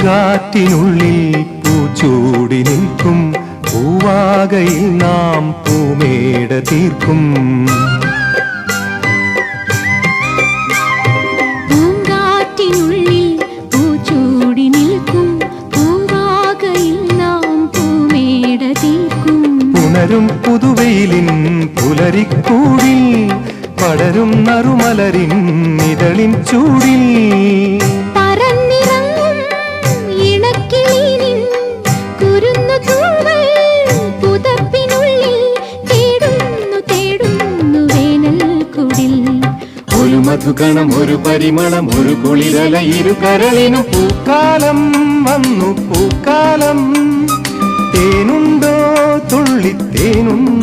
പൂങ്കാറ്റിനുള്ളിൽ പൂച്ചൂടി നിൽക്കും പൂവാകയിൽ നാം പൂമേട തീർക്കും. പൂങ്കാറ്റിനുള്ളിൽ പൂച്ചൂടി നിൽക്കും പൂവാകയിൽ നാം പൂമേട തീർക്കും. പുണരും പുതുവെയിലിൻ പുലരിക്കൂടിൽ പടരും നറുമലരിൻ ഇതളിൻ ചൂടിൽ പറന്നിറങ്ങും ഇണക്കിളിനിൻ കുരുന്നു തൂവൽ പുതപ്പിനുള്ളിൽ തേടുന്നു തേടുന്നു വേനൽക്കുടിൽ. ഒരു മധുകണം ഒരു പരിമളം ഒരു കുളിരല ഇരു കരളിനും പൂക്കാലം വന്നു പൂക്കാലം. തേനുണ്ടോ തുള്ളിത്തേനുണ്ടോ